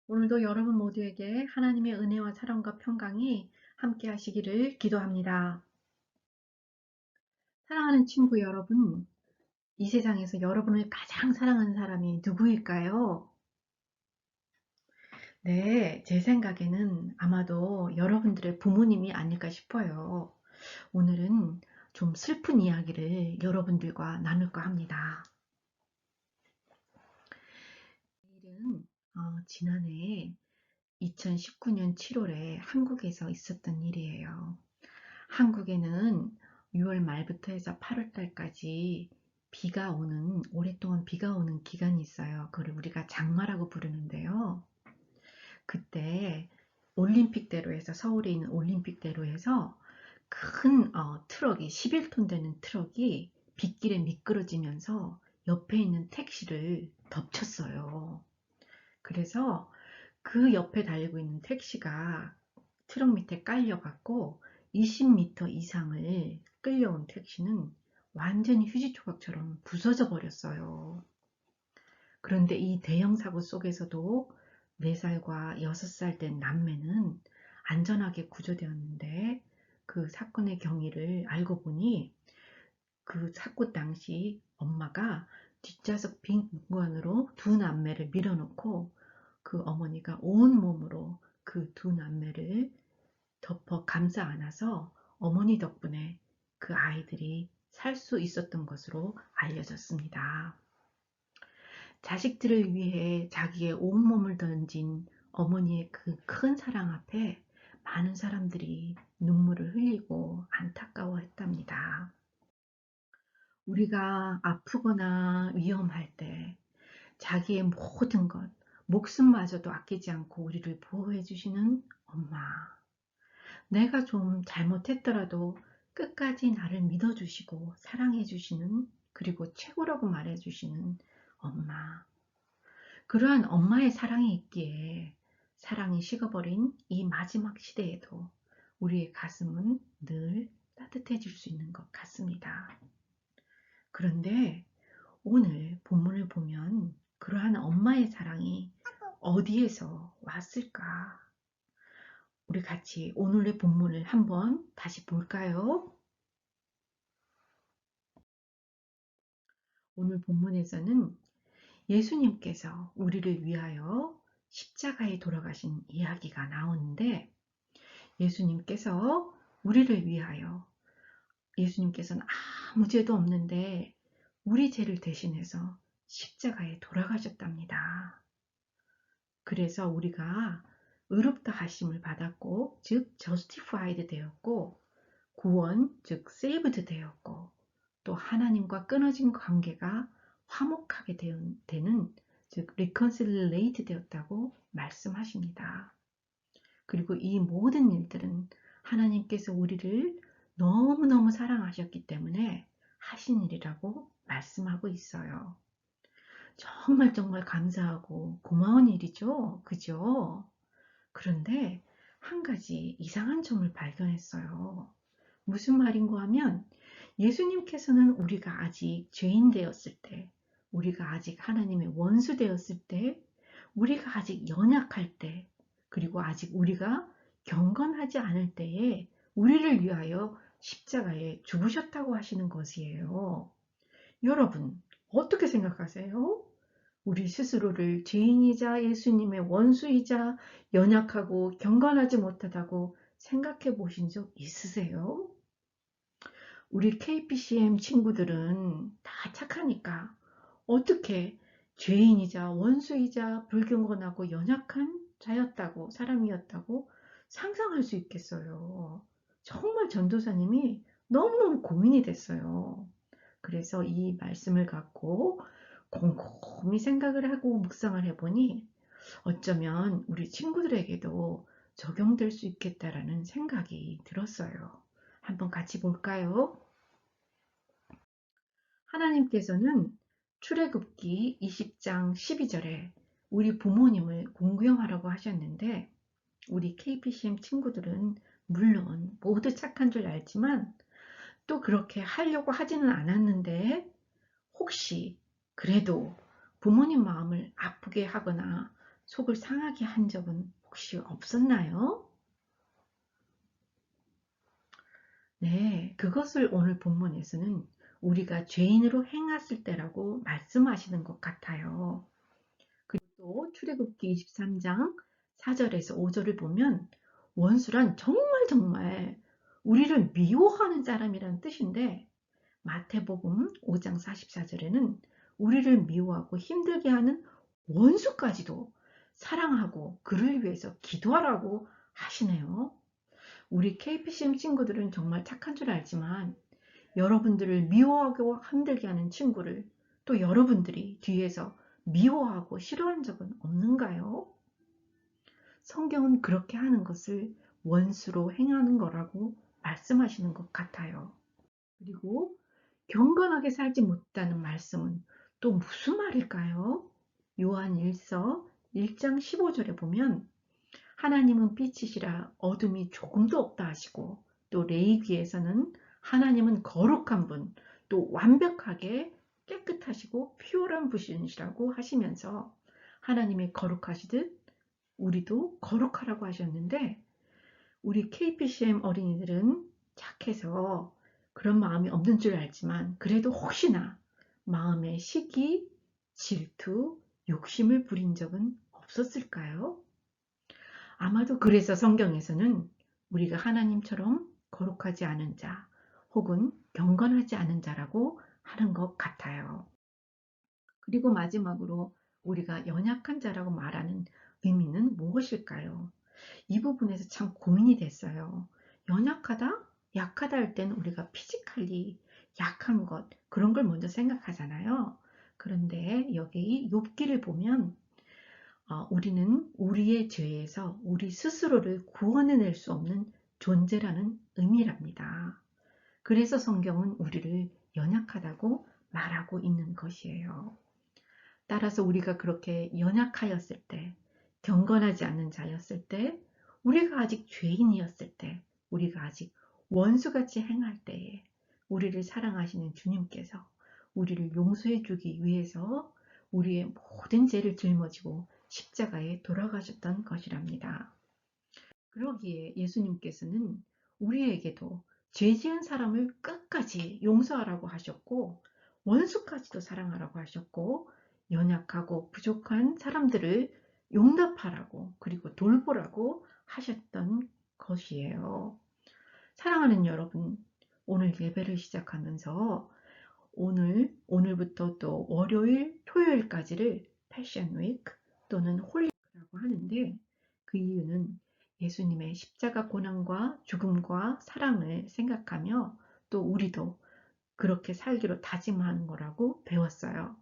오늘도 여러분 모두에게 하나님의 은혜와 사랑과 평강이 함께 하시기를 기도합니다. 사랑하는 친구 여러분, 이 세상에서 여러분을 가장 사랑하는 사람이 누구일까요? 네, 제 생각에는 아마도 여러분들의 부모님이 아닐까 싶어요. 오늘은 좀 슬픈 이야기를 여러분들과 나눌까 합니다. 내일은 지난해 2019년 7월에 한국에서 있었던 일이에요. 한국에는 6월 말부터 해서 8월 달까지 오랫동안 비가 오는 기간이 있어요. 그걸 우리가 장마라고 부르는데요. 그때 올림픽대로에서, 서울에 있는 올림픽대로에서 큰 트럭이, 11톤 되는 트럭이 빗길에 미끄러지면서 옆에 있는 택시를 덮쳤어요. 그래서 그 옆에 달리고 있는 택시가 트럭 밑에 깔려갖고 20m 이상을 끌려온 택시는 완전히 휴지 조각처럼 부서져 버렸어요. 그런데 이 대형 사고 속에서도 4살과 6살 된 남매는 안전하게 구조되었는데, 그 사건의 경위를 알고 보니 그 사고 당시 엄마가 뒷좌석 빈 공간으로 두 남매를 밀어놓고 그 어머니가 온몸으로 그 두 남매를 덮어 감싸 안아서 어머니 덕분에 그 아이들이 살 수 있었던 것으로 알려졌습니다. 자식들을 위해 자기의 온몸을 던진 어머니의 그 큰 사랑 앞에 많은 사람들이 눈물을 흘리고 안타까워했답니다. 우리가 아프거나 위험할 때 자기의 모든 것, 목숨마저도 아끼지 않고 우리를 보호해 주시는 엄마. 내가 좀 잘못했더라도 끝까지 나를 믿어주시고 사랑해주시는, 그리고 최고라고 말해주시는 엄마. 그러한 엄마의 사랑이 있기에 사랑이 식어버린 이 마지막 시대에도 우리의 가슴은 늘 따뜻해질 수 있는 것 같습니다. 그런데 오늘 본문을 보면 그러한 엄마의 사랑이 어디에서 왔을까? 우리 같이 오늘의 본문을 한번 다시 볼까요? 오늘 본문에서는 예수님께서 우리를 위하여 십자가에 돌아가신 이야기가 나오는데, 예수님께서 우리를 위하여, 예수님께서는 아무 죄도 없는데 우리 죄를 대신해서 십자가에 돌아가셨답니다. 그래서 우리가 의롭다 하심을 받았고, 즉 justified 되었고, 구원, 즉 saved 되었고, 또 하나님과 끊어진 관계가 화목하게 되는, 즉 reconciliate 되었다고 말씀하십니다. 그리고 이 모든 일들은 하나님께서 우리를 너무너무 사랑하셨기 때문에 하신 일이라고 말씀하고 있어요. 정말 정말 감사하고 고마운 일이죠. 그죠? 그런데 한 가지 이상한 점을 발견했어요. 무슨 말인가 하면, 예수님께서는 우리가 아직 죄인 되었을 때, 우리가 아직 하나님의 원수 되었을 때, 우리가 아직 연약할 때, 그리고 아직 우리가 경건하지 않을 때에 우리를 위하여 십자가에 죽으셨다고 하시는 것이에요. 여러분, 어떻게 생각하세요? 우리 스스로를 죄인이자 예수님의 원수이자 연약하고 경건하지 못하다고 생각해 보신 적 있으세요? 우리 KPCM 친구들은 다 착하니까 어떻게 죄인이자 원수이자 불경건하고 연약한 사람이었다고 상상할 수 있겠어요. 정말 전도사님이 너무너무 고민이 됐어요. 그래서 이 말씀을 갖고 곰곰이 생각을 하고 묵상을 해보니 어쩌면 우리 친구들에게도 적용될 수 있겠다라는 생각이 들었어요. 한번 같이 볼까요? 하나님께서는 출애굽기 20장 12절에 우리 부모님을 공경하라고 하셨는데, 우리 KPCM 친구들은 물론 모두 착한 줄 알지만 또 그렇게 하려고 하지는 않았는데, 혹시 그래도 부모님 마음을 아프게 하거나 속을 상하게 한 적은 혹시 없었나요? 네, 그것을 오늘 본문에서는 우리가 죄인으로 행했을 때라고 말씀하시는 것 같아요. 그리고 또 출애굽기 23장 4절에서 5절을 보면 원수란 정말 우리를 미워하는 사람이란 뜻인데, 마태복음 5장 44절에는 우리를 미워하고 힘들게 하는 원수까지도 사랑하고 그를 위해서 기도하라고 하시네요. 우리 KPCM 친구들은 정말 착한 줄 알지만 여러분들을 미워하고 힘들게 하는 친구를 또 여러분들이 뒤에서 미워하고 싫어한 적은 없는가요? 성경은 그렇게 하는 것을 원수로 행하는 거라고 말씀하시는 것 같아요. 그리고 경건하게 살지 못하는 말씀은 또 무슨 말일까요? 요한 1서 1장 15절에 보면 하나님은 빛이시라 어둠이 조금도 없다 하시고, 또 레위기에서는 하나님은 거룩한 분, 또 완벽하게 깨끗하시고 피오란 분이시라고 하시면서 하나님이 거룩하시듯 우리도 거룩하라고 하셨는데, 우리 KPCM 어린이들은 착해서 그런 마음이 없는 줄 알지만 그래도 혹시나 마음에 시기, 질투, 욕심을 부린 적은 없었을까요? 아마도 그래서 성경에서는 우리가 하나님처럼 거룩하지 않은 자 혹은 경건하지 않은 자라고 하는 것 같아요. 그리고 마지막으로 우리가 연약한 자라고 말하는 의미는 무엇일까요? 이 부분에서 참 고민이 됐어요. 연약하다? 약하다 할 때는 우리가 피지컬리 약한 것, 그런 걸 먼저 생각하잖아요. 그런데 여기 욥기를 보면 우리는 우리의 죄에서 우리 스스로를 구원해낼 수 없는 존재라는 의미랍니다. 그래서 성경은 우리를 연약하다고 말하고 있는 것이에요. 따라서 우리가 그렇게 연약하였을 때, 경건하지 않은 자였을 때, 우리가 아직 죄인이었을 때, 우리가 아직 원수같이 행할 때에 우리를 사랑하시는 주님께서 우리를 용서해 주기 위해서 우리의 모든 죄를 짊어지고 십자가에 돌아가셨던 것이랍니다. 그러기에 예수님께서는 우리에게도 죄 지은 사람을 끝까지 용서하라고 하셨고, 원수까지도 사랑하라고 하셨고, 연약하고 부족한 사람들을 용납하라고 그리고 돌보라고 하셨던 것이에요. 사랑하는 여러분, 오늘 예배를 시작하면서 오늘부터 또 월요일, 토요일까지를 패션 위크 또는 홀리라고 하는데, 그 이유는 예수님의 십자가 고난과 죽음과 사랑을 생각하며 또 우리도 그렇게 살기로 다짐하는 거라고 배웠어요.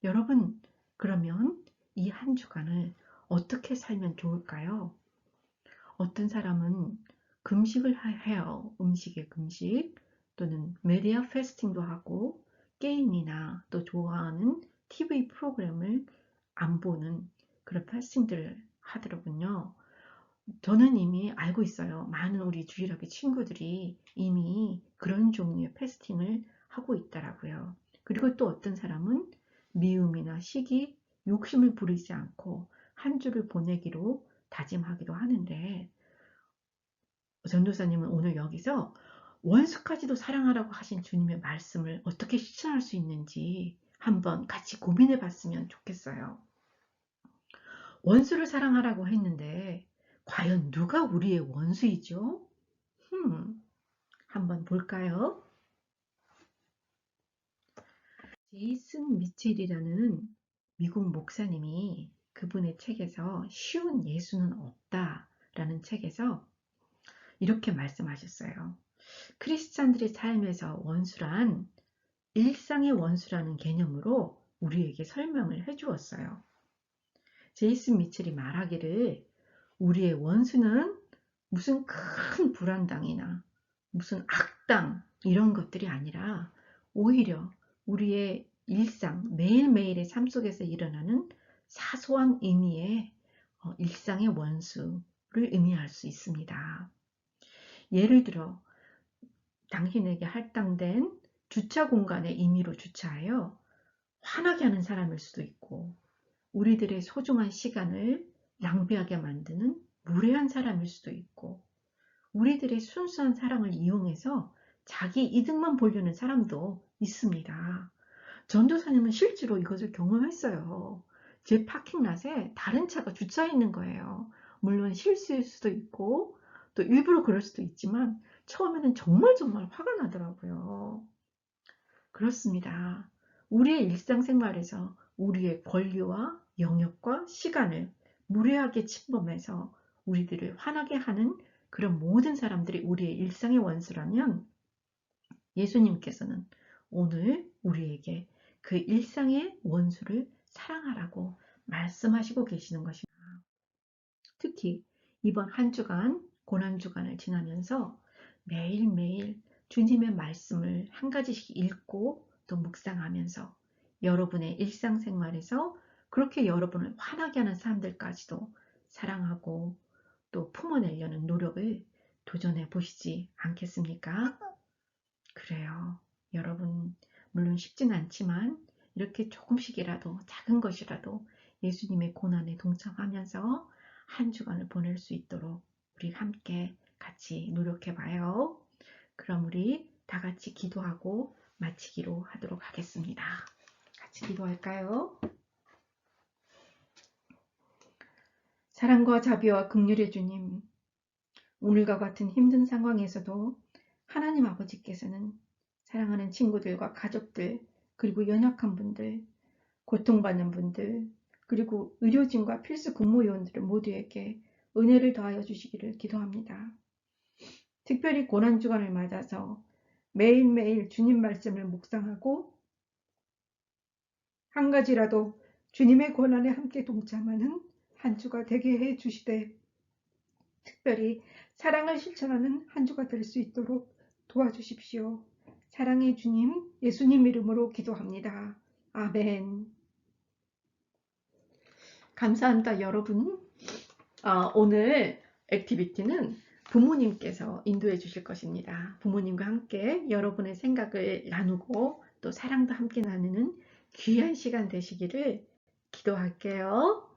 여러분, 그러면 이 한 주간을 어떻게 살면 좋을까요? 어떤 사람은 금식을 해요. 음식의 금식 또는 메디아 패스팅도 하고 게임이나 또 좋아하는 TV 프로그램을 안 보는 그런 패스팅들을 하더라고요. 저는 이미 알고 있어요. 많은 우리 주일학교 친구들이 이미 그런 종류의 패스팅을 하고 있더라고요. 그리고 또 어떤 사람은 미움이나 시기, 욕심을 부리지 않고 한 주를 보내기로 다짐하기도 하는데, 전도사님은 오늘 여기서 원수까지도 사랑하라고 하신 주님의 말씀을 어떻게 실천할 수 있는지 한번 같이 고민해 봤으면 좋겠어요. 원수를 사랑하라고 했는데 과연 누가 우리의 원수이죠? 한번 볼까요? 제이슨 미첼이라는 미국 목사님이 그분의 책에서 쉬운 예수는 없다라는 책에서 이렇게 말씀하셨어요. 크리스찬들의 삶에서 원수란 일상의 원수라는 개념으로 우리에게 설명을 해주었어요. 제이슨 미첼이 말하기를 우리의 원수는 무슨 큰 불안당이나 무슨 악당 이런 것들이 아니라 오히려 우리의 일상 매일매일의 삶 속에서 일어나는 사소한 의미의 일상의 원수를 의미할 수 있습니다. 예를 들어 당신에게 할당된 주차 공간에 임의로 주차하여 화나게 하는 사람일 수도 있고, 우리들의 소중한 시간을 낭비하게 만드는 무례한 사람일 수도 있고, 우리들의 순수한 사랑을 이용해서 자기 이득만 보려는 사람도 있습니다. 전도사님은 실제로 이것을 경험했어요. 제 파킹랏에 다른 차가 주차해 있는 거예요. 물론 실수일 수도 있고 또 일부러 그럴 수도 있지만 처음에는 정말 화가 나더라고요. 그렇습니다. 우리의 일상생활에서 우리의 권리와 영역과 시간을 무례하게 침범해서 우리들을 화나게 하는 그런 모든 사람들이 우리의 일상의 원수라면 예수님께서는 오늘 우리에게 그 일상의 원수를 사랑하라고 말씀하시고 계시는 것입니다. 특히 이번 한 주간 고난주간을 지나면서 매일매일 주님의 말씀을 한 가지씩 읽고 또 묵상하면서 여러분의 일상생활에서 그렇게 여러분을 화나게 하는 사람들까지도 사랑하고 또 품어내려는 노력을 도전해 보시지 않겠습니까? 그래요. 여러분, 물론 쉽진 않지만 이렇게 조금씩이라도 작은 것이라도 예수님의 고난에 동참하면서 한 주간을 보낼 수 있도록 우리 함께 같이 노력해 봐요. 그럼 우리 다 같이 기도하고 마치기로 하도록 하겠습니다. 같이 기도할까요? 사랑과 자비와 긍휼의 주님, 오늘과 같은 힘든 상황에서도 하나님 아버지께서는 사랑하는 친구들과 가족들, 그리고 연약한 분들, 고통받는 분들, 그리고 의료진과 필수 근무요원들 모두에게 은혜를 더하여 주시기를 기도합니다. 특별히 고난주간을 맞아서 매일매일 주님 말씀을 묵상하고 한 가지라도 주님의 고난에 함께 동참하는 한 주가 되게 해 주시되 특별히 사랑을 실천하는 한 주가 될 수 있도록 도와주십시오. 사랑의 주님, 예수님 이름으로 기도합니다. 아멘. 감사합니다, 여러분. 오늘 액티비티는 부모님께서 인도해 주실 것입니다. 부모님과 함께 여러분의 생각을 나누고 또 사랑도 함께 나누는 귀한 시간 되시기를 기도할게요.